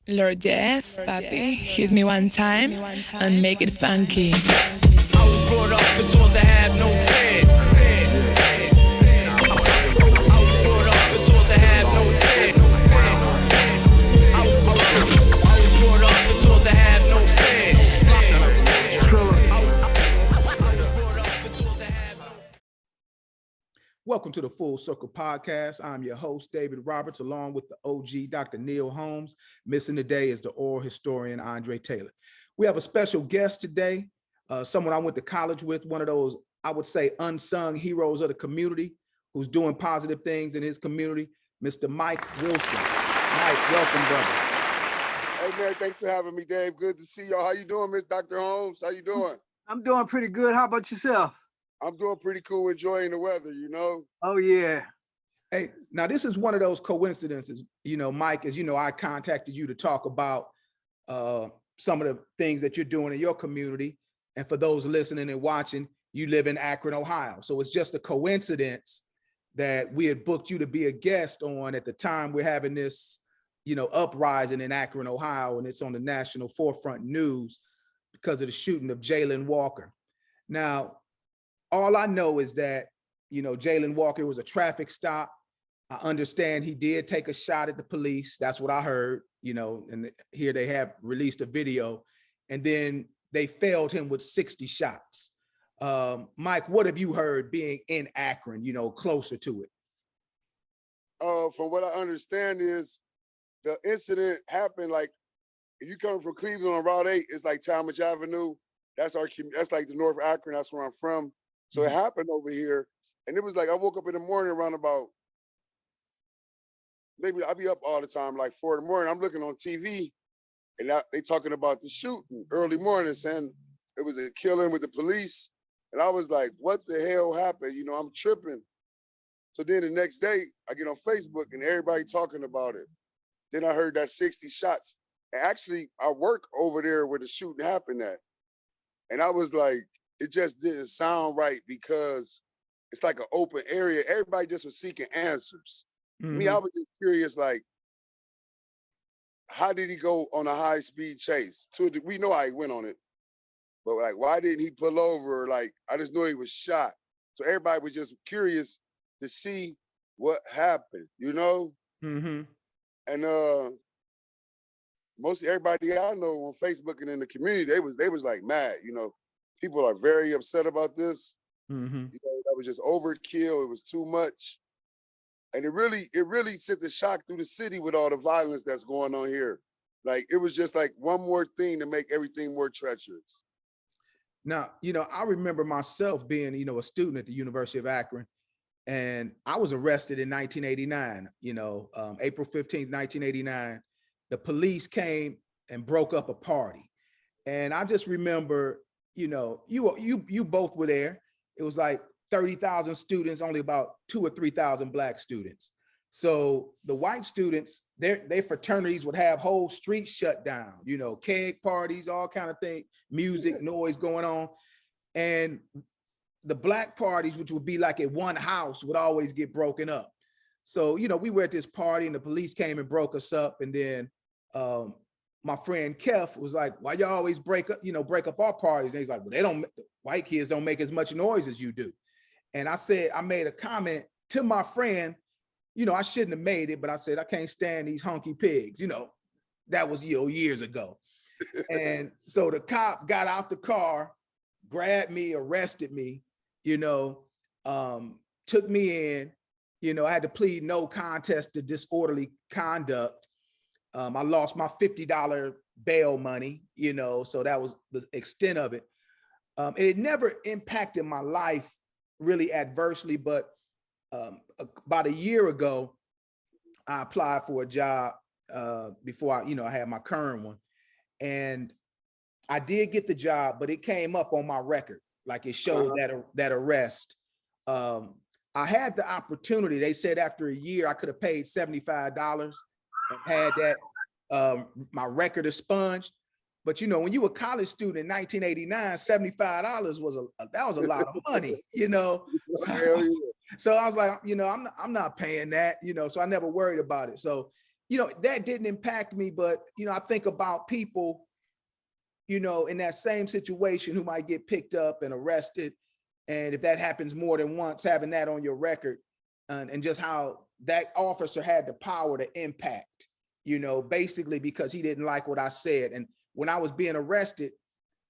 Lord, yes, papi, hit me one time and make it funky. I was brought up and told to have no bed. I was brought up and told to have no bed. I was brought up and told to have no bed. Welcome to the Full Circle Podcast. I'm your host, David Roberts, along with the OG, Dr. Neil Holmes. Missing today is the oral historian, Andre Taylor. We have a special guest today, someone I went to college with, one of those, I would say, unsung heroes of the community, who's doing positive things in his community, Mr. Mike Wilson. Mike, welcome, brother. Hey, man, thanks for having me, Dave. Good to see y'all. How you doing, Miss Dr. Holmes? How you doing? I'm doing pretty good. How about yourself? I'm doing pretty cool, enjoying the weather, you know? Oh, yeah. Hey, now this is one of those coincidences, Mike, as you know, I contacted you to talk about some of the things that you're doing in your community. And for those listening and watching, you live in Akron, Ohio. So it's just a coincidence that we had booked you to be a guest on at the time we're having this, uprising in Akron, Ohio, and it's on the national forefront news because of the shooting of Jayland Walker. Now, all I know is that, Jayland Walker was a traffic stop. I understand he did take a shot at the police. That's what I heard, and here they have released a video, and then they failed him with 60 shots. Mike, what have you heard being in Akron, closer to it? From what I understand is the incident happened, like, if you come from Cleveland on Route 8, it's like Talmadge Avenue. That's like the North Akron, that's where I'm from. So it happened over here, and it was like I woke up in the morning around about, maybe I'll be up all the time, like 4 in the morning. I'm looking on TV, and they talking about the shooting early morning, saying it was a killing with the police. And I was like, what the hell happened? I'm tripping. So then the next day, I get on Facebook, and everybody talking about it. Then I heard that 60 shots. And actually, I work over there where the shooting happened at. And I was like, it just didn't sound right because it's like an open area. Everybody just was seeking answers. Mm-hmm. Me, I was just curious, like, how did he go on a high-speed chase? We know how he went on it, but like, why didn't he pull over? Like, I just knew he was shot. So everybody was just curious to see what happened, Mm-hmm. And mostly everybody I know on Facebook and in the community, they was like mad, People are very upset about this. Mm-hmm. That was just overkill. It was too much. And it really sent the shock through the city with all the violence that's going on here. Like, it was just like one more thing to make everything more treacherous. Now, I remember myself being, a student at the University of Akron, and I was arrested in 1989, April 15th, 1989. The police came and broke up a party. And I just remember, you both were there. It was like 30,000 students, only about 2,000 or 3,000 Black students. So the white students, their fraternities would have whole streets shut down, keg parties, all kind of things, music, noise going on. And the Black parties, which would be like at one house, would always get broken up. So, we were at this party and the police came and broke us up. And then my friend Keef was like, why y'all always break up our parties? And he's like, well, white kids don't make as much noise as you do. And I made a comment to my friend, I shouldn't have made it, but I said, I can't stand these hunky pigs. That was, years ago. And so the cop got out the car, grabbed me, arrested me, took me in, I had to plead no contest to disorderly conduct. I lost my $50 bail money, so that was the extent of it. It never impacted my life really adversely, but about a year ago, I applied for a job before I had my current one. And I did get the job, but it came up on my record. Like, it showed that arrest. I had the opportunity. They said after a year, I could have paid $75 and had that my record expunged. But when you were a college student in 1989, $75 was a lot of money, So I was like, I'm not paying that, so I never worried about it. So, that didn't impact me, but, I think about people, in that same situation who might get picked up and arrested. And if that happens more than once, having that on your record and just how that officer had the power to impact, basically because he didn't like what I said. And when I was being arrested,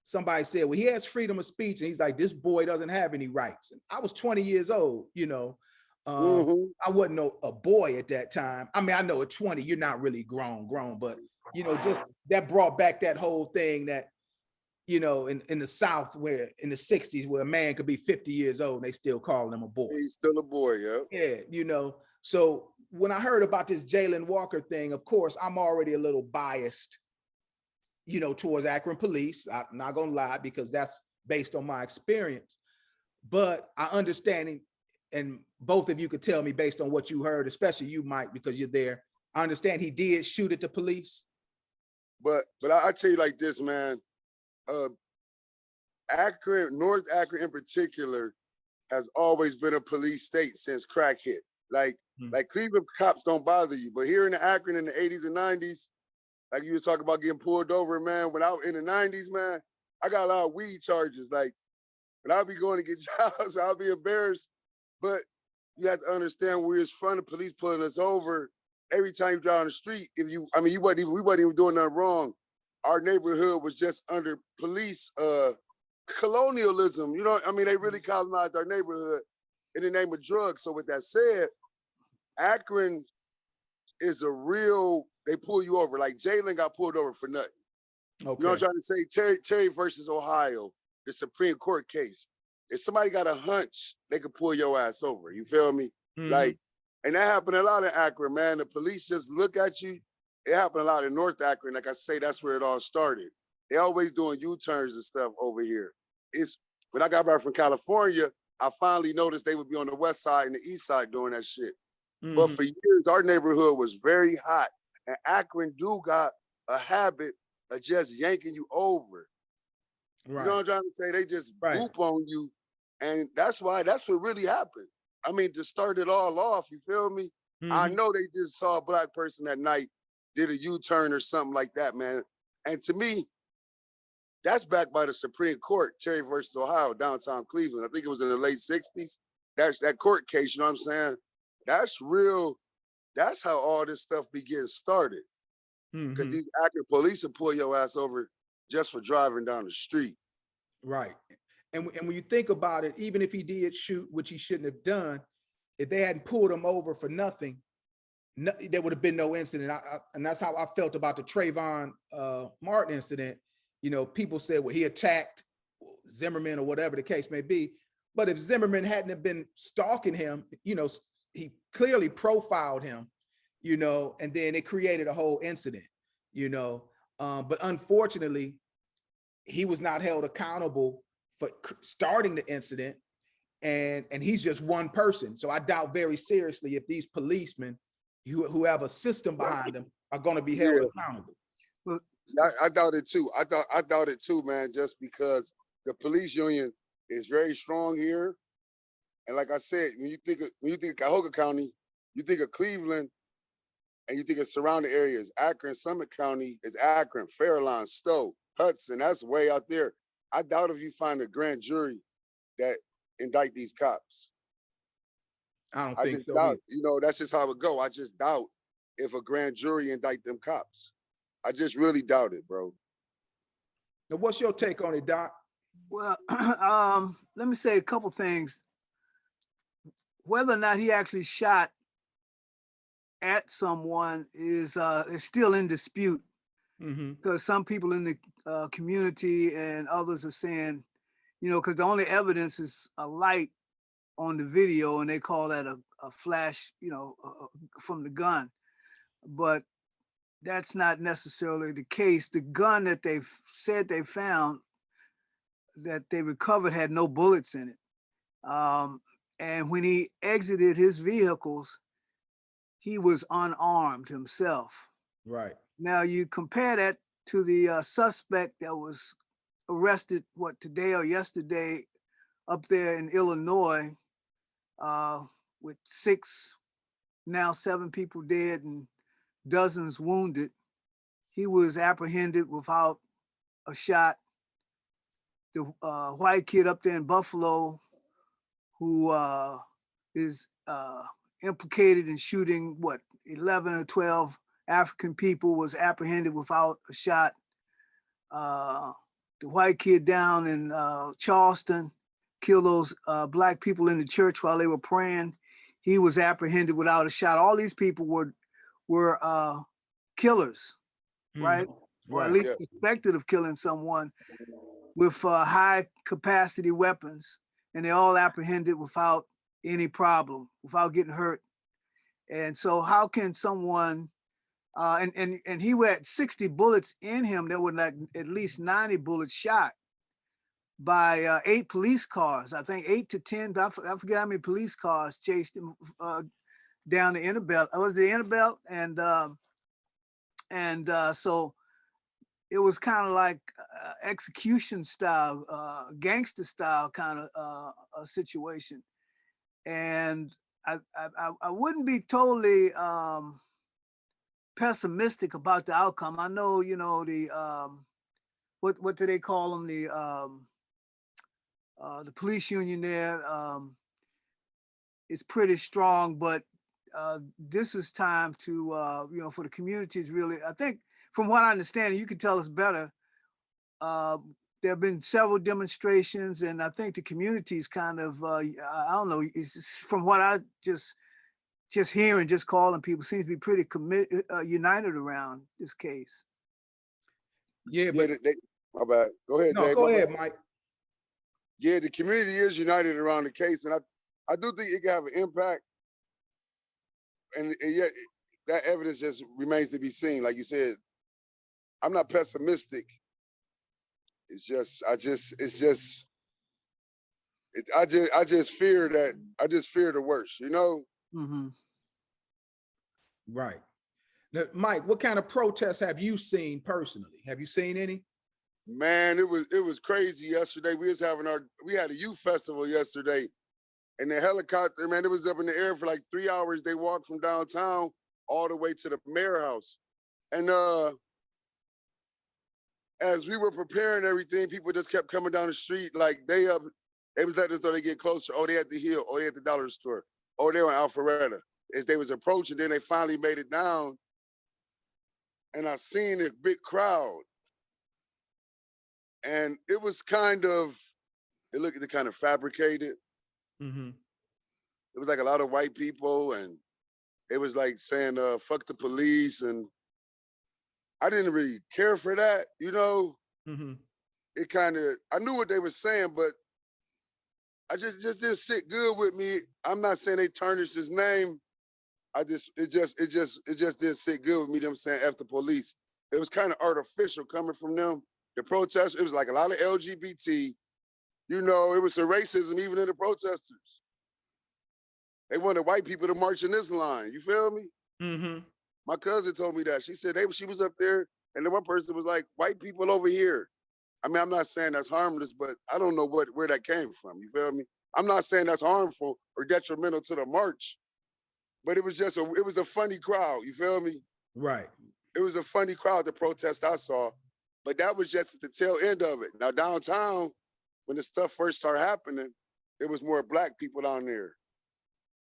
somebody said, well, he has freedom of speech. And he's like, this boy doesn't have any rights. And I was 20 years old, I wasn't a boy at that time. I mean, I know at 20, you're not really grown, but, just that brought back that whole thing that, in the South, where in the 60s, where a man could be 50 years old and they still call him a boy. He's still a boy, yeah. Yeah, so when I heard about this Jayland Walker thing, of course, I'm already a little biased, towards Akron Police. I'm not gonna lie, because that's based on my experience. But I understand, and both of you could tell me based on what you heard, especially you, Mike, because you're there. I understand he did shoot at the police. But I tell you like this, man. Akron, North Akron in particular, has always been a police state since crack hit. Like Cleveland cops don't bother you, but here in Akron in the 80s and 90s, like you was talking about getting pulled over, man. When I was in the 90s, man, I got a lot of weed charges. Like when I'll be going to get jobs, I'll be embarrassed. But you have to understand, we was front of police pulling us over every time you drive on the street. We wasn't even doing nothing wrong. Our neighborhood was just under police colonialism. They really colonized our neighborhood in the name of drugs. So with that said, Akron is a real, they pull you over. Like Jayland got pulled over for nothing. Okay. You know what I'm trying to say? Terry versus Ohio, the Supreme Court case. If somebody got a hunch, they could pull your ass over. You feel me? Mm-hmm. And that happened a lot in Akron, man. The police just look at you. It happened a lot in North Akron. Like I say, that's where it all started. They always doing U-turns and stuff over here. When I got back from California, I finally noticed they would be on the west side and the east side doing that shit. Mm-hmm. But for years, our neighborhood was very hot. And Akron do got a habit of just yanking you over. Right. You know what I'm trying to say? They just whoop on you. And that's what really happened. To start it all off, you feel me? Mm-hmm. I know they just saw a black person that night, did a U-turn or something like that, man. And to me, that's backed by the Supreme Court, Terry versus Ohio, downtown Cleveland. I think it was in the late 60s. That's that court case, you know what I'm saying? That's real. That's how all this stuff begins started. Because these Akron police will pull your ass over just for driving down the street. Right. And when you think about it, even if he did shoot, which he shouldn't have done, if they hadn't pulled him over for nothing, there would have been no incident. And that's how I felt about the Trayvon Martin incident. People said, well, he attacked Zimmerman or whatever the case may be. But if Zimmerman hadn't have been stalking him, he clearly profiled him, and then it created a whole incident, but unfortunately, he was not held accountable for starting the incident. And he's just one person. So I doubt very seriously if these policemen who have a system behind them are going to be held accountable. Well, I doubt it too. I doubt it too, man, just because the police union is very strong here. And like I said, when you think of Cuyahoga County, you think of Cleveland, and you think of surrounding areas. Akron, Summit County is Akron, Fairlawn, Stowe, Hudson. That's way out there. I doubt if you find a grand jury that indict these cops. I don't think so. Doubt, that's just how it go. I just doubt if a grand jury indict them cops. I just really doubt it, bro. Now, what's your take on it, Doc? Well, let me say a couple things. Whether or not he actually shot at someone is still in dispute, because some people in the community and others are saying, because the only evidence is a light on the video, and they call that a flash, from the gun. But that's not necessarily the case. The gun that they said they found, that they recovered, had no bullets in it. And when he exited his vehicles, he was unarmed himself. Right. Now you compare that to the suspect that was arrested, today or yesterday, up there in Illinois, with 7 people dead and dozens wounded. He was apprehended without a shot. The white kid up there in Buffalo who is implicated in shooting, 11 or 12 African people, was apprehended without a shot. The white kid down in Charleston killed those black people in the church while they were praying. He was apprehended without a shot. All these people were killers, right? Or at least suspected of killing someone with high capacity weapons, and they're all apprehended without any problem, without getting hurt. And so how can someone, and he had 60 bullets in him, there were like at least 90 bullets shot by 8 police cars. I think 8 to 10, I forget how many police cars chased him down the inner belt. It was the inner belt, and so it was kind of like execution style, gangster style kind of a situation. And I wouldn't be totally pessimistic about the outcome. I know, the what do they call them? The police union there is pretty strong, but this is time to for the communities really. I think from what I understand, you can tell us better. There have been several demonstrations, and I think the communities kind of, I don't know, it's from what I just hearing, just calling people, seems to be pretty united around this case. Yeah, but my bad. Go ahead, no, Dave. go ahead, Mike. Yeah, the community is united around the case, and I do think it can have an impact. And yet, that evidence just remains to be seen. Like you said, I'm not pessimistic. I just fear the worst, Mm-hmm. Right. Now, Mike, what kind of protests have you seen personally? Have you seen any? Man, it was crazy yesterday. We had a youth festival yesterday, and the helicopter, man, it was up in the air for like 3 hours. They walked from downtown all the way to the mayor house. And as we were preparing everything, people just kept coming down the street. Like they was letting us know they get closer. Oh, they at the Hill. Oh, they at the dollar store. Oh, they were in Alpharetta. As they was approaching, then they finally made it down. And I seen a big crowd. And it was it looked kind of fabricated. Mm-hmm. It was like a lot of white people, and it was like saying, fuck the police. And I didn't really care for that, Mm-hmm. It kind of, I knew what they were saying, but I just didn't sit good with me. I'm not saying they tarnished his name. It just didn't sit good with me, them saying F the police. It was kind of artificial coming from them. The protest, it was like a lot of LGBT, it was some racism even in the protesters. They wanted white people to march in this line, you feel me? Mm-hmm. My cousin told me that. She said she was up there, and then one person was like, white people over here. I mean, I'm not saying that's harmless, but I don't know where that came from, you feel me? I'm not saying that's harmful or detrimental to the march, but it was a funny crowd, you feel me? Right. It was a funny crowd, the protest I saw, but that was just at the tail end of it. Now downtown, when the stuff first started happening, there was more black people down there.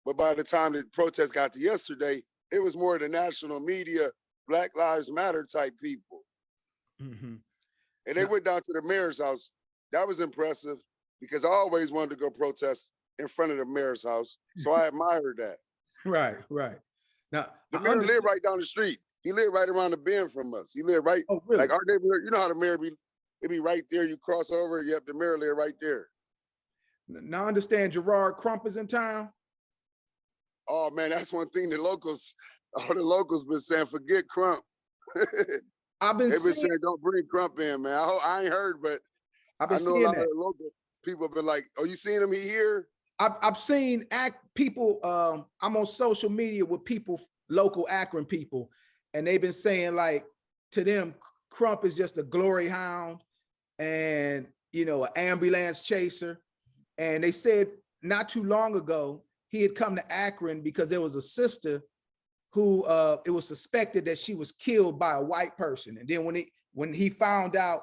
But by the time the protest got to yesterday, it was more the national media, Black Lives Matter type people. Mm-hmm. And they went down to the mayor's house. That was impressive because I always wanted to go protest in front of the mayor's house. So I admired that. Right. Now, the mayor lived right down the street. He lived right around the bend from us. He lived right, really? Like our neighborhood, you know how the mayor it be right there. You cross over, you have the mayor live right there. Now I understand Gerard Crump is in town. Oh man, that's one thing all the locals been saying, forget Crump. They've been saying don't bring Crump in, man. I ain't heard, but I know a lot of the local people have been like, oh, you seen him here? I've seen people, I'm on social media with people, local Akron people, and they've been saying like, to them, Crump is just a glory hound and, an ambulance chaser. And they said not too long ago, he had come to Akron because there was a sister who it was suspected that she was killed by a white person. And then when he found out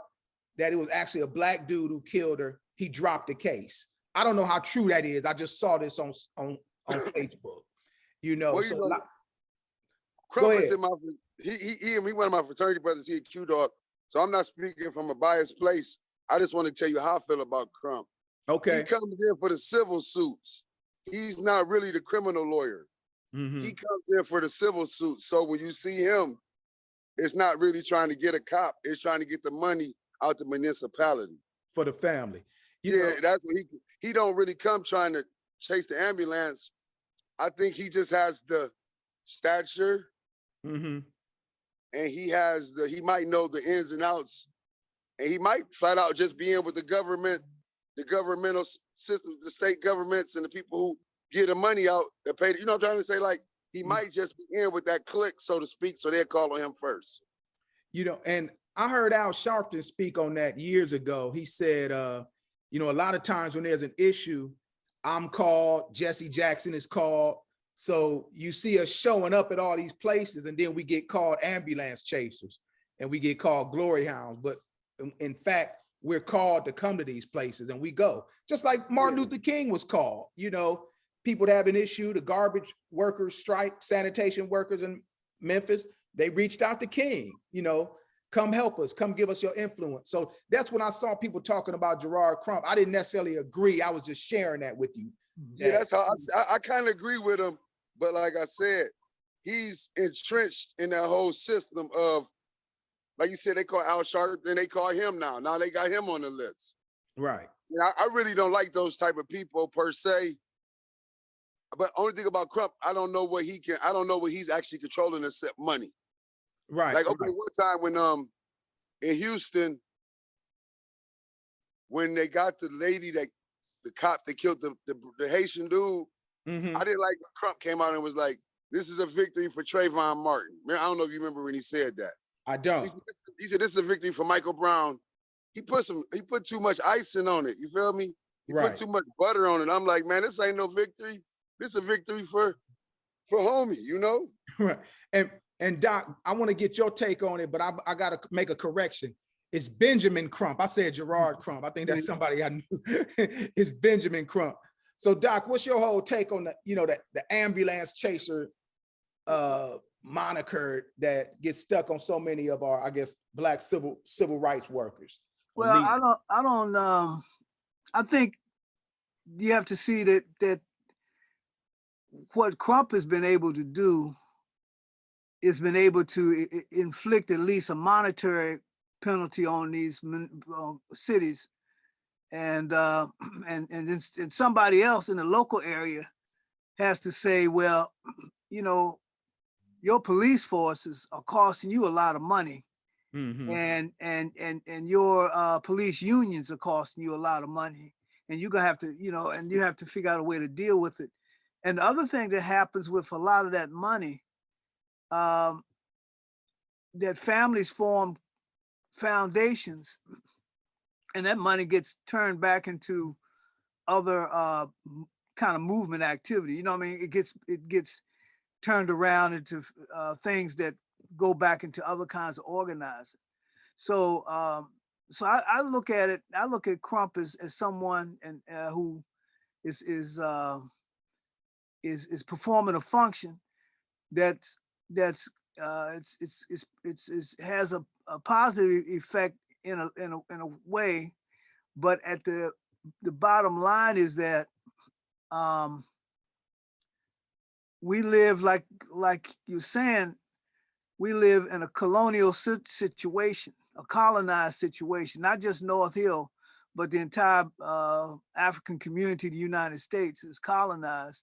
that it was actually a black dude who killed her, he dropped the case. I don't know how true that is. I just saw this on Facebook. You know, Well, so you know, go Crump ahead. is in my, he and me, one of my fraternity brothers, he a Q dog. So I'm not speaking from a biased place. I just want to tell you how I feel about Crump. Okay. He comes in for the civil suits. He's not really the criminal lawyer. Mhm. He comes in for the civil suits. So when you see him, it's not really trying to get a cop. It's trying to get the money out the municipality. For the family. You Yeah, know, that's what he don't really come trying to chase the ambulance. I think he just has the stature, mhm. and he might know the ins and outs, and he might flat out just be in with the government, the governmental system, the state governments and the people who get the money out that pay. You know what I'm trying to say? Like, he might just be in with that clique, so to speak, so they'll call on him first. You know, and I heard Al Sharpton speak on that years ago. He said, you know, a lot of times when there's an issue, I'm called, Jesse Jackson is called. So you see us showing up at all these places, and then we get called ambulance chasers and we get called glory hounds. But in fact, we're called to come to these places and we go. Just like Martin Luther King was called, you know, people that have an issue, the garbage workers strike, sanitation workers in Memphis, they reached out to King, you know, come help us, come give us your influence. So that's when I saw people talking about Gerard Crump. I didn't necessarily agree. I was just sharing that with you. Yeah, that's how I kind of agree with him. But like I said, he's entrenched in that whole system of, like you said, they call Al Sharpton, they call him now. Now they got him on the list. Right. You know, I really don't like those type of people per se. But only thing about Crump, I don't know what he's actually controlling except money. Right. Like, okay, right. one time when in Houston, when they got the lady that the cop that killed the Haitian dude, Mhm. I didn't like when Crump came out and was like, "This is a victory for Trayvon Martin." Man, I don't know if you remember when he said that. I don't. He said, "This is a victory for Michael Brown." He put too much icing on it. You feel me? He Right. put too much butter on it. I'm like, man, this ain't no victory. This is a victory for homie, you know? Right. And Doc, I want to get your take on it, but I got to make a correction. It's Benjamin Crump. I said Gerard Crump. I think that's somebody I knew. It's Benjamin Crump. So Doc, what's your whole take on the, you know, the ambulance chaser moniker that gets stuck on so many of our, I guess, Black civil rights workers? Well, I think you have to see that what Crump has been able to do is been able to inflict at least a monetary penalty on these cities, and somebody else in the local area has to say, well, you know, your police forces are costing you a lot of money, and your police unions are costing you a lot of money, and you're gonna have to, you know, and you have to figure out a way to deal with it. And the other thing that happens with a lot of that money, that families form foundations, and that money gets turned back into other kind of movement activity. You know what I mean? It gets turned around into things that go back into other kinds of organizing. So I look at it. I look at Crump as someone who is performing a function that's has a positive effect in a way, but at the bottom line is that we live, like you're saying, we live in a colonial situation, a colonized situation, not just North Hill, but the entire African community of the United States is colonized.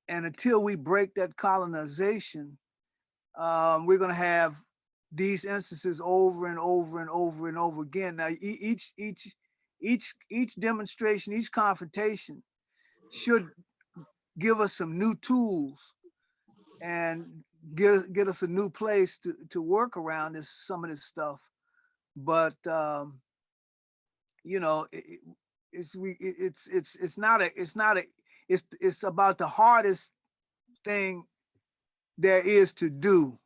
And until we break that colonization, we're going to have these instances over and over and over and over again. Now, each demonstration, each confrontation should give us some new tools and get us a new place to work around some of this stuff. But you know, it's about the hardest thing there is to do.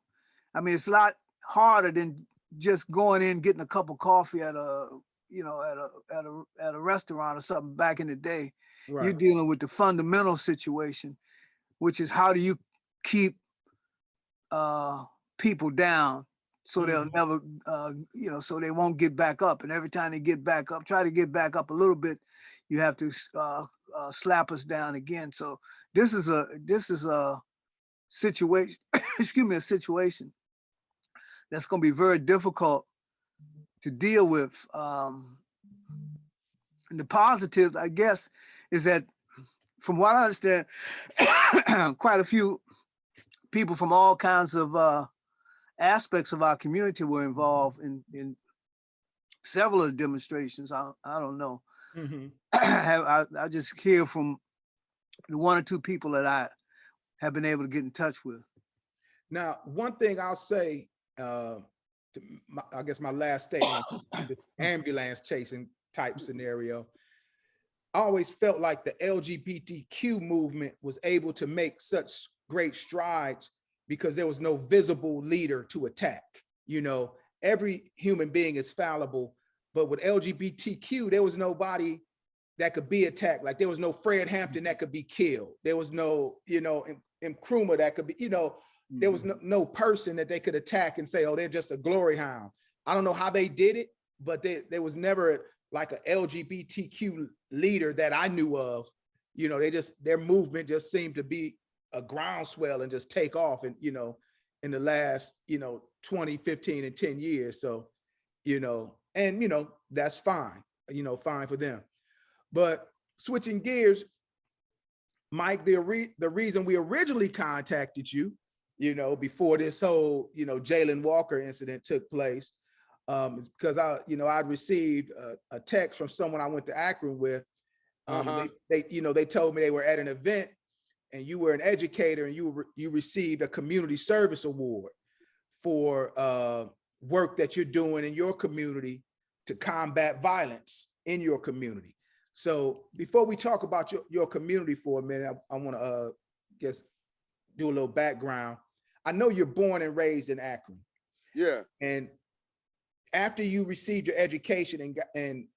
I mean, it's a lot harder than just going in, getting a cup of coffee at a, you know, at a restaurant or something back in the day. Right. You're dealing with the fundamental situation, which is how do you keep people down so they'll never, you know, so they won't get back up. And every time they get back up, try to get back up a little bit, you have to slap us down again. So this is a situation, excuse me, a situation that's going to be very difficult to deal with. And the positive, I guess, is that from what I understand, quite a few people from all kinds of aspects of our community were involved in several of the demonstrations. I don't know. Mm-hmm. I just hear from the one or two people that I have been able to get in touch with. Now, one thing I'll say, I guess my last statement, the ambulance chasing type scenario, I always felt like the LGBTQ movement was able to make such great strides because there was no visible leader to attack. You know, every human being is fallible, but with LGBTQ, there was nobody that could be attacked. Like there was no Fred Hampton that could be killed. There was no, you know, Nkrumah that could be, you know, there was no person that they could attack and say, oh, they're just a glory hound. I don't know how they did it, but there was never like an LGBTQ leader that I knew of. You know, their movement just seemed to be a groundswell and just take off. And, you know, in the last, you know, 20, 15 and 10 years. So, you know, and, you know, that's fine, you know, fine for them. But switching gears, Mike, the reason we originally contacted you, you know, before this whole, you know, Jayland Walker incident took place, is because I'd received a text from someone I went to Akron with. They told me they were at an event and you were an educator and you received a community service award for work that you're doing in your community to combat violence in your community. So before we talk about your community for a minute, I want to just do a little background. I know you're born and raised in Akron. Yeah. And after you received your education and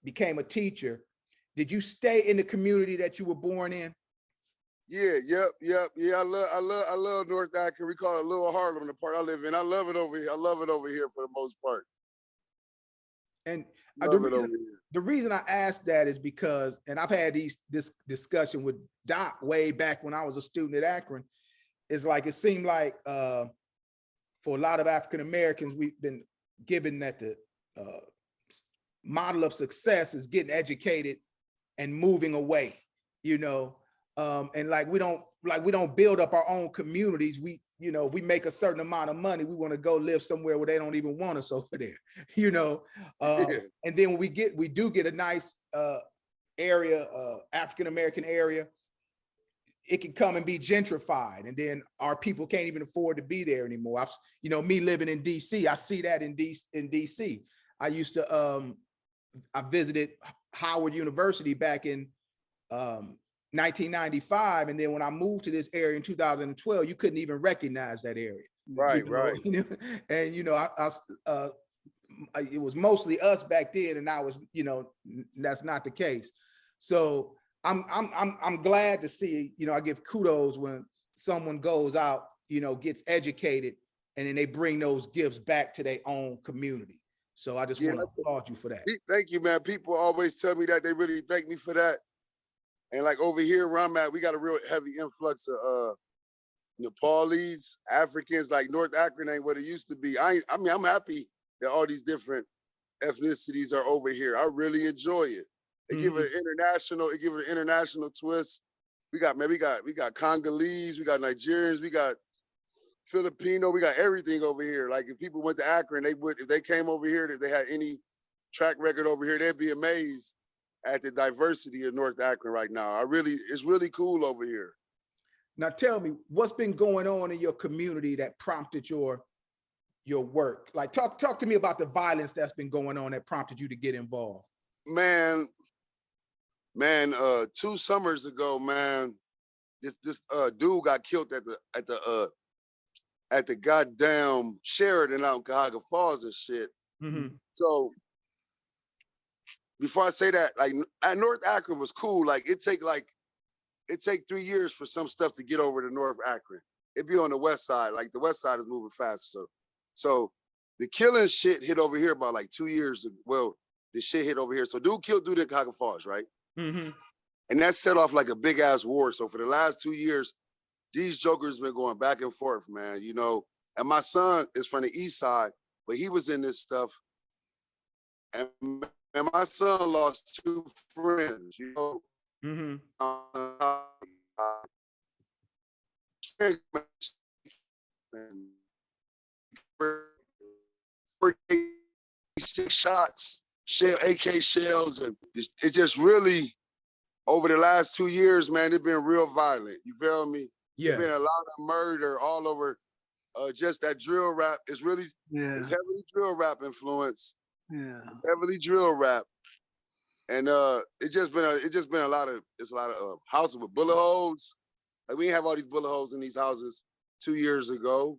became a teacher, did you stay in the community that you were born in? Yeah, yep. Yeah, I love North Akron. We call it Little Harlem, the part I live in. I love it over here. I love it over here for the most part. And the reason I asked that is because, and I've had this discussion with Doc way back when I was a student at Akron, is like, it seemed like for a lot of African Americans, we've been given that the model of success is getting educated and moving away, you know, and we don't build up our own communities. You know, if we make a certain amount of money, we want to go live somewhere where they don't even want us over there, you know. And then we do get a nice area, African American area, it can come and be gentrified, and then our people can't even afford to be there anymore. You know, me living in DC, I see that in DC. I used to I visited Howard University back in 1995, and then when I moved to this area in 2012, you couldn't even recognize that area. Right, you know? right. And you know, it was mostly us back then, and now it's, you know, that's not the case. So I'm glad to see, you know, I give kudos when someone goes out, you know, gets educated, and then they bring those gifts back to their own community. So I just want to applaud you for that. Thank you, man. People always tell me that. They really thank me for that. And like over here where I'm at, we got a real heavy influx of Nepalese, Africans. Like North Akron ain't what it used to be. I mean, I'm happy that all these different ethnicities are over here. I really enjoy it. They give it an international twist. We got Congolese, we got Nigerians, we got Filipino, we got everything over here. Like if people went to Akron, if they came over here, if they had any track record over here, they'd be amazed at the diversity of North Akron right now. It's really cool over here. Now tell me, what's been going on in your community that prompted your work? Like talk to me about the violence that's been going on that prompted you to get involved. Man, 2 summers ago, man, this dude got killed at the goddamn Sheridan out in Cuyahoga Falls and shit. Mhm. So before I say that, like at North Akron was cool. Like it take 3 years for some stuff to get over to North Akron. It'd be on the west side. Like the west side is moving fast. So the killing shit hit over here about like 2 years ago. Well, the shit hit over here. So dude killed dude in Cuyahoga Falls, right? Mhm. And that set off like a big ass war. So for the last 2 years, these jokers been going back and forth, man. You know, and my son is from the east side, but he was in this stuff. And my son lost 2 friends, you know. Mhm. And 46 shots, AK shells, and it just really, over the last 2 years, man, it's been real violent. You feel me? Yeah. There's been a lot of murder all over. Just that drill rap is really, it's heavily drill rap influenced. Yeah. It's heavily drill rap. And it's just been a lot of houses with bullet holes. Like we didn't have all these bullet holes in these houses 2 years ago.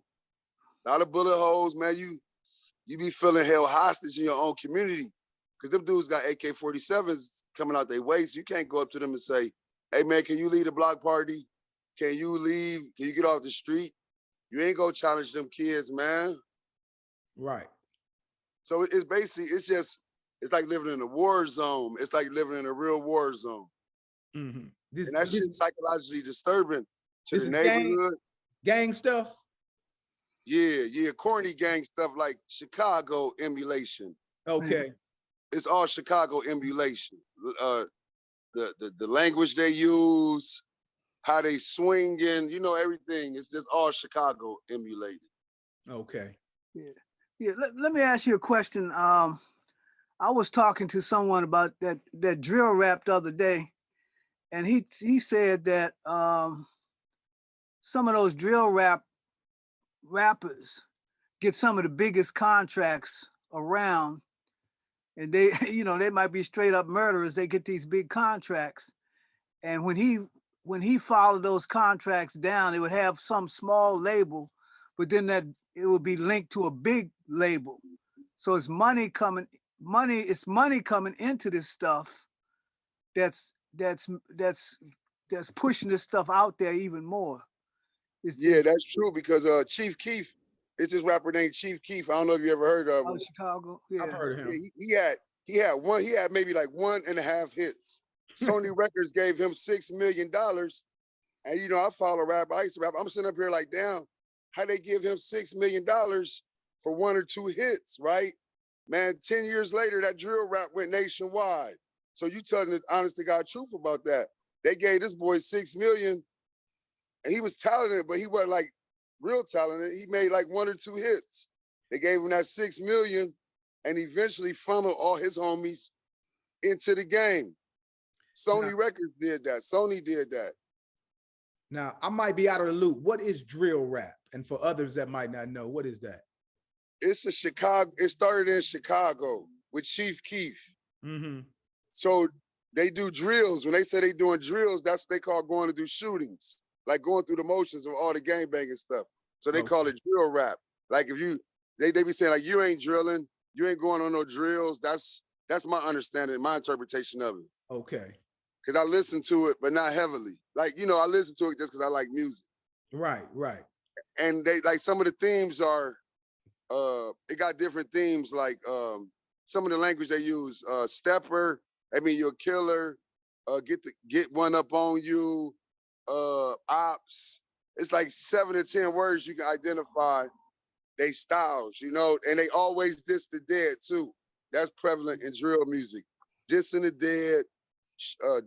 A lot of bullet holes, man. You be feeling held hostage in your own community. Because them dudes got AK-47s coming out their waist. You can't go up to them and say, hey man, can you lead a block party? Can you leave? Can you get off the street? You ain't gonna challenge them kids, man. Right. So it's basically, it's like living in a war zone. It's like living in a real war zone. Mhm. And that shit's psychologically disturbing to the neighborhood. Gang stuff? Yeah, corny gang stuff like Chicago emulation. Okay. It's all Chicago emulation. The language they use, how they swinging, you know, everything. It's just all Chicago emulated. Okay. Yeah. Let me ask you a question. I was talking to someone about that drill rap the other day, and he said that some of those drill rappers get some of the biggest contracts around, and they, you know, they might be straight up murderers. They get these big contracts, and when he followed those contracts down, it would have some small label, but then that it would be linked to a big label. So it's money coming into this stuff that's pushing this stuff out there even more. Yeah, that's true, because Chief Keef, it's this rapper named Chief Keef. I don't know if you ever heard of him. Chicago. Yeah. I've heard of him. He had maybe like 1.5 hits. Sony Records gave him $6 million. And you know, I follow rap, I used to rap. I'm sitting up here like, damn, how they give him $6 million for 1 or 2 hits, right? Man, 10 years later, that drill rap went nationwide. So you telling the honest to God truth about that. They gave this boy $6 million, and he was talented, but he wasn't like real talented. He made like 1 or 2 hits. They gave him that $6 million and eventually funneled all his homies into the game. Sony Records did that. Sony did that. Now, I might be out of the loop. What is drill rap? And for others that might not know, what is that? It's it started in Chicago with Chief Keef. Mm-hmm. So they do drills. When they say they doing drills, that's what they call going to do shootings, like going through the motions of all the gangbanging stuff. So they call it drill rap. Like if they be saying like, you ain't drilling, you ain't going on no drills. That's my understanding, my interpretation of it. Okay. Because I listen to it, but not heavily. Like, you know, I listen to it just because I like music. Right. And they like some of the themes are, it got different themes, like some of the language they use, stepper, I mean, you're a killer, get one up on you, ops. It's like 7 to 10 words you can identify they styles, you know, and they always diss the dead too. That's prevalent in drill music. Dissing the dead,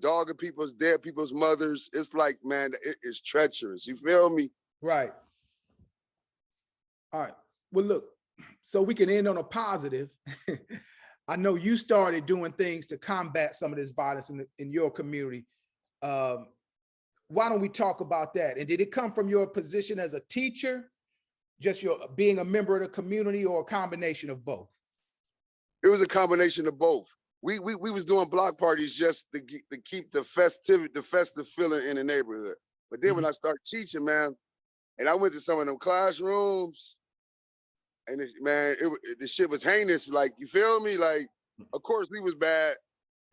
dogging dead people's mothers. It's like, man, it is treacherous. You feel me? Right. All right. Well, look, so we can end on a positive. I know you started doing things to combat some of this violence in your community. Why don't we talk about that? And did it come from your position as a teacher, just your being a member of the community, or a combination of both? It was a combination of both. We was doing block parties just to keep the festive feeling in the neighborhood. But then when I started teaching, man, and I went to some of them classrooms, and the shit was heinous. Like, you feel me? Like, of course we was bad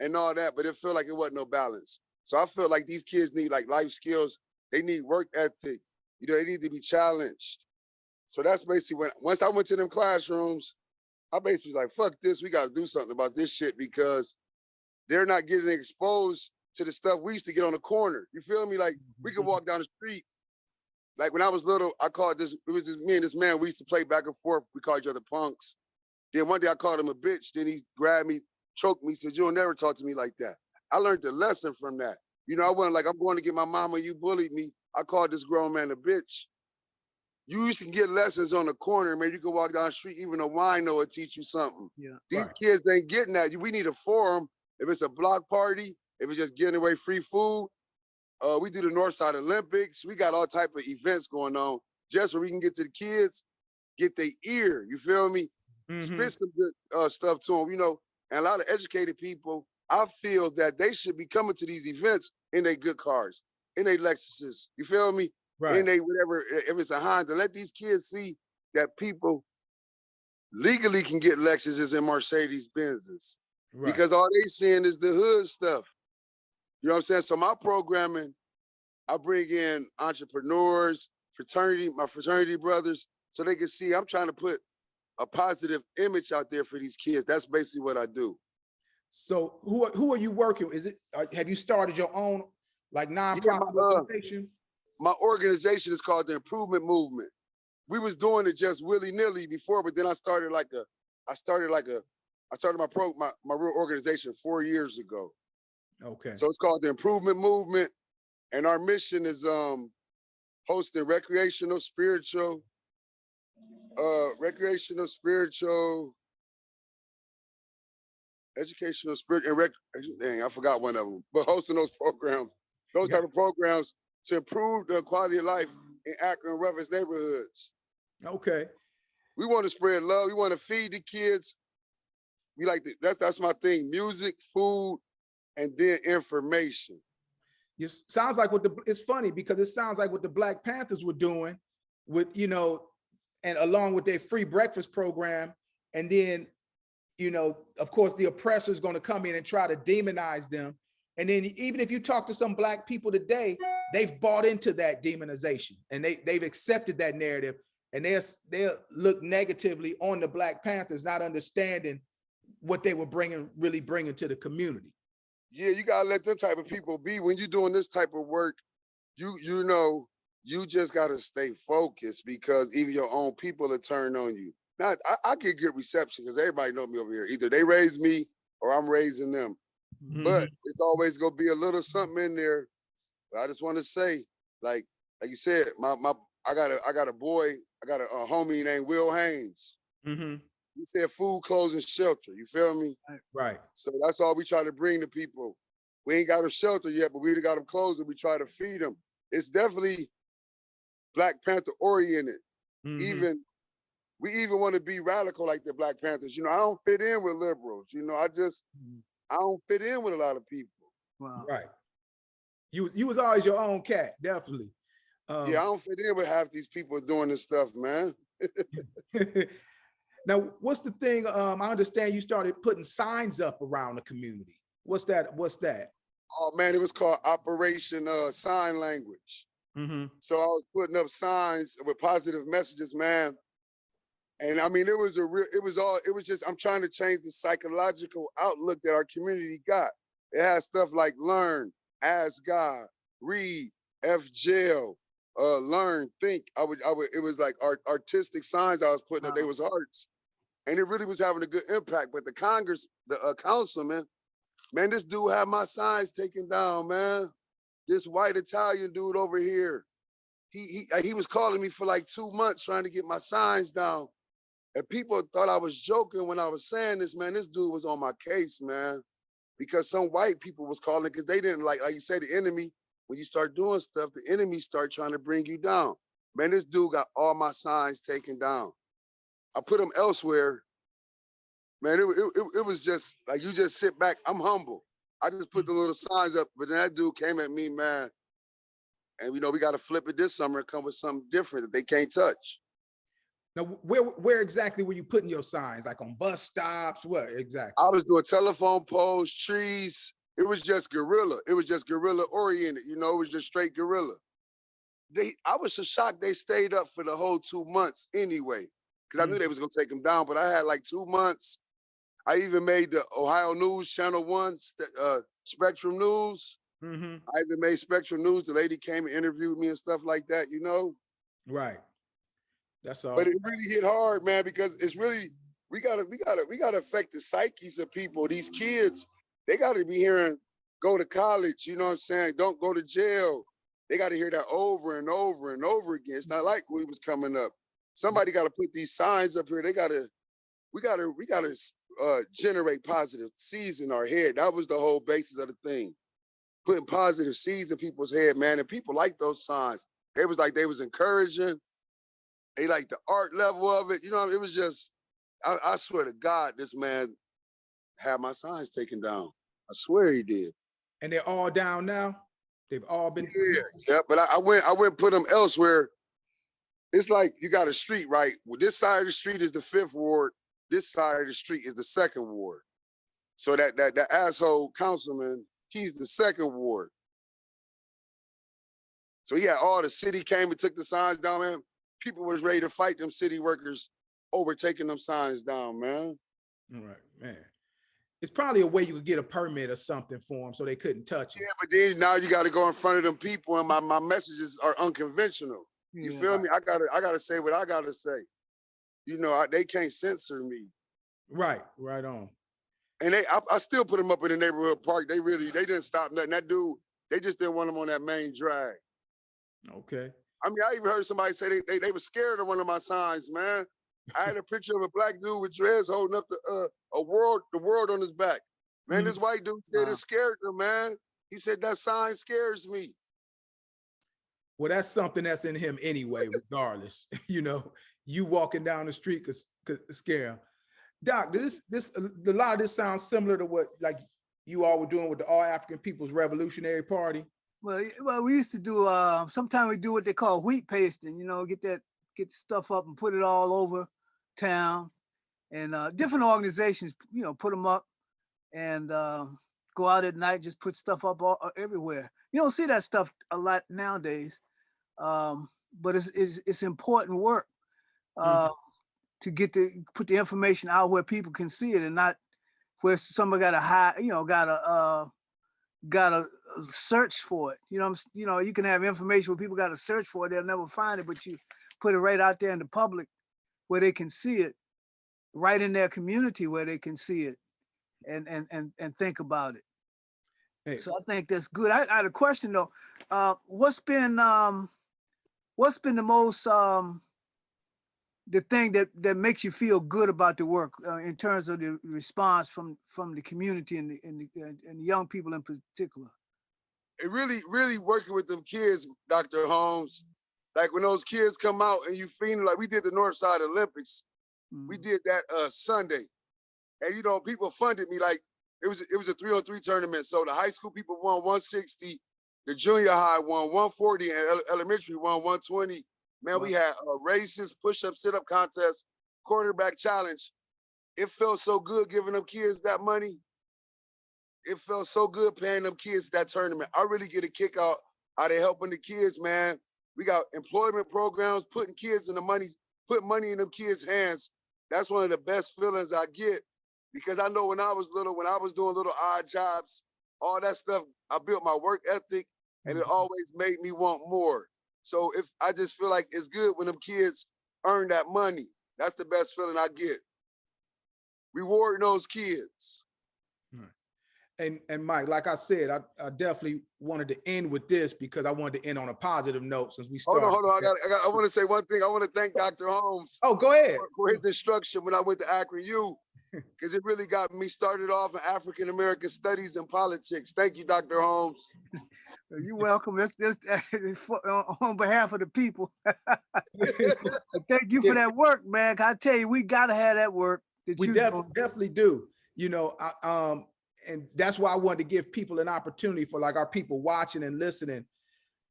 and all that, but it felt like it wasn't no balance. So I feel like these kids need like life skills. They need work ethic. You know, they need to be challenged. So that's basically once I went to them classrooms, I basically was like, fuck this, we gotta do something about this shit because they're not getting exposed to the stuff we used to get on the corner. You feel me? Like, we could walk down the street. Like, when I was little, I called this, it was me and this man, we used to play back and forth. We called each other punks. Then one day I called him a bitch. Then he grabbed me, choked me, said, you'll never talk to me like that. I learned the lesson from that. You know, I wasn't like, I'm going to get my mama, you bullied me. I called this grown man a bitch. You used to get lessons on the corner, man. You could walk down the street, even a wino will teach you something. Yeah. These kids ain't getting that. We need a forum. If it's a block party, if it's just giving away free food, we do the Northside Olympics. We got all type of events going on just where we can get to the kids, get their ear, you feel me? Spit some good stuff to them, you know, and a lot of educated people, I feel that they should be coming to these events in their good cars, in their Lexuses, you feel me? Right. In they whatever, if it's a Honda, let these kids see that people legally can get Lexuses and Mercedes Benzes. Right. Because all they seeing is the hood stuff. You know what I'm saying? So my programming, I bring in entrepreneurs, my fraternity brothers, so they can see I'm trying to put a positive image out there for these kids. That's basically what I do. So who are you working with? Is it, have you started your own like nonprofit organization? My organization is called the Improvement Movement. We was doing it just willy-nilly before, but then I started my real organization 4 years ago. Okay. So it's called the Improvement Movement, and our mission is hosting recreational, spiritual, educational, spirit, and dang, I forgot one of them. But hosting those programs, type of programs to improve the quality of life in Akron and roughest neighborhoods. Okay. We want to spread love. We want to feed the kids. We like that's my thing: music, food, and then information. It sounds like it's funny because it sounds like what the Black Panthers were doing with, you know, and along with their free breakfast program. And then, you know, of course, the oppressor is going to come in and try to demonize them. And then even if you talk to some Black people today, they've bought into that demonization and they've accepted that narrative, and they'll look negatively on the Black Panthers, not understanding what they were really bringing to the community. Yeah, you gotta let them type of people be. When you're doing this type of work, you know, you just gotta stay focused because even your own people will turn on you. Now, I get good reception because everybody know me over here. Either they raise me or I'm raising them. But it's always gonna be a little something in there. But I just want to say, like you said, I got a homie named Will Haynes. He said food, clothes, and shelter. You feel me? Right. So that's all we try to bring to people. We ain't got them shelter yet, but we got them clothes and we try to feed them. It's definitely Black Panther oriented. We even want to be radical like the Black Panthers. You know, I don't fit in with liberals. You know, I don't fit in with a lot of people. Wow. Right. You was always your own cat, definitely. Yeah, I don't fit in with half these people doing this stuff, man. Now, what's the thing? I understand you started putting signs up around the community. What's that? Oh man, it was called Operation Sign Language. So I was putting up signs with positive messages, man. And I mean, I'm trying to change the psychological outlook that our community got. It has stuff like learn, ask God, read, F jail, learn, think. It was like artistic signs I was putting up. They was hearts. And it really was having a good impact. But the councilman, man, this dude had my signs taken down, man. This white Italian dude over here, he was calling me for like 2 months trying to get my signs down. And people thought I was joking when I was saying this, man. This dude was on my case, man. Because some white people was calling because they didn't like you say, the enemy, when you start doing stuff, the enemy start trying to bring you down. Man, this dude got all my signs taken down. I put them elsewhere. Man, it was just like, you just sit back. I'm humble. I just put the little signs up, but then that dude came at me, man. And we got to flip it this summer and come with something different that they can't touch. Now, where exactly were you putting your signs? Like on bus stops? What exactly? I was doing telephone poles, trees. It was just guerrilla. It was just guerrilla oriented. It was just straight guerrilla. I was so shocked they stayed up for the whole 2 months anyway, because I knew they was gonna take them down. But I had like 2 months. I even made the Ohio News Channel 1, Spectrum News. I even made Spectrum News. The lady came and interviewed me and stuff like that. Right. That's all. But it really hit hard, man, because it's really we gotta affect the psyches of people. These kids, they gotta be hearing, go to college, you know what I'm saying? Don't go to jail. They gotta hear that over and over and over again. It's not like we was coming up. Somebody gotta put these signs up here. We gotta generate positive seeds in our head. That was the whole basis of the thing. Putting positive seeds in people's head, man. And people like those signs. They was encouraging. They like the art level of it. It was just, I swear to God, this man had my signs taken down. I swear he did. And they're all down now? They've all been? Yeah, but I went and put them elsewhere. It's like you got a street, right? Well, this side of the street is the 5th ward. This side of the street is the 2nd ward. So that asshole councilman, he's the 2nd ward. So yeah, all the city came and took the signs down, man. People was ready to fight them city workers over taking them signs down, man. All right, man. It's probably a way you could get a permit or something for them so they couldn't touch them. Yeah, but then now you got to go in front of them people, and my messages are unconventional. You feel me? I gotta say what I gotta say. They can't censor me. Right on. And I still put them up in the neighborhood park. They didn't stop nothing. That dude, they just didn't want him on that main drag. Okay. I mean, I even heard somebody say they were scared of one of my signs, man. I had a picture of a black dude with dreads holding up the world on his back. Man, this white dude said it scared him, man. He said that sign scares me. Well, that's something that's in him anyway, regardless. You walking down the street could scare him. Doc, a lot of this sounds similar to what like you all were doing with the All African People's Revolutionary Party. Well, we used to do, sometimes we do what they call wheat pasting, get stuff up and put it all over town. And different organizations, put them up and go out at night, just put stuff up everywhere. You don't see that stuff a lot nowadays, but it's important work to put the information out where people can see it and not where somebody got to hide, gotta search for it. You can have information where people got to search for it, they'll never find it, but you put it right out there in the public where they can see it, right in their community where they can see it and think about it. Hey. So I think that's good. I had a question though. What's been the most the thing that makes you feel good about the work in terms of the response from the community and the young people in particular? It really working with them kids, Dr. Holmes. Like when those kids come out and you feel like we did the Northside Olympics, we did that Sunday, and people funded me like it was a 3-on-3 tournament. So the high school people won 160, the junior high won 140, and elementary won 120. Man, we had races, push-up, sit-up contest, quarterback challenge. It felt so good giving them kids that money. It felt so good paying them kids that tournament. I really get a kick out of helping the kids, man. We got employment programs, putting money in them kids' hands. That's one of the best feelings I get, because I know when I was little, when I was doing little odd jobs, all that stuff, I built my work ethic, and it always made me want more. So if I just feel like it's good when them kids earn that money. That's the best feeling I get. Rewarding those kids. And Mike, like I said, I definitely wanted to end with this because I wanted to end on a positive note since we started. Hold on. I want to say one thing. I want to thank Dr. Holmes. Oh, go ahead. For his instruction when I went to Akron U, because it really got me started off in African American studies and politics. Thank you, Dr. Holmes. You're welcome. That's on behalf of the people. Thank you for that work, man. I tell you, we gotta have that work. We definitely do. And that's why I wanted to give people an opportunity, for like our people watching and listening,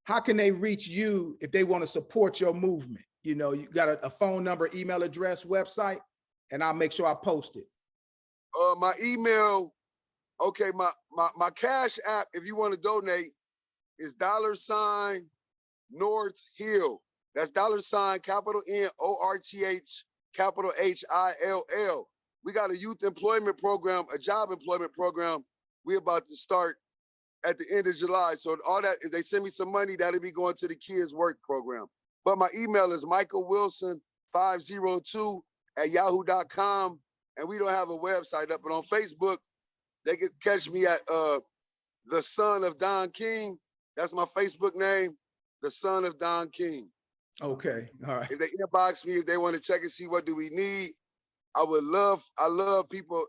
how can they reach you if they want to support your movement? You know, you got a phone number, email address, website, and I'll make sure I post it. My email, okay, my Cash App, if you want to donate, is $NorthHill. That's capital NORTH, capital HILL. We got a youth employment program, a job employment program we're about to start at the end of July. So all that, if they send me some money, that'll be going to the kids work program. But my email is michaelwilson502@yahoo.com. And we don't have a website up, but on Facebook, they can catch me at The Son of Don King. That's my Facebook name, The Son of Don King. Okay, all right. If they inbox me, if they want to check and see what do we need, I love people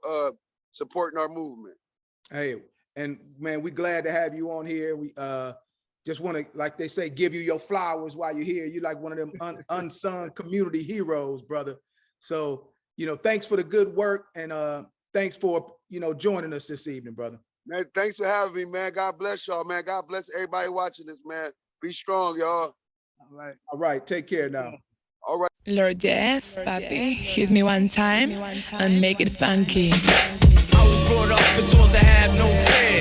supporting our movement. Hey, and man, we're glad to have you on here. We just want to, like they say, give you your flowers while you're here. You're like one of them unsung community heroes, brother. So, you know, thanks for the good work, and thanks for, you know, joining us this evening, brother. Man, thanks for having me, man. God bless y'all, man. God bless everybody watching this, man. Be strong, y'all. All right. Take care now. All right. Lord, yes, papi. Hit me one time and make it funky. I was brought up and told to have no fear.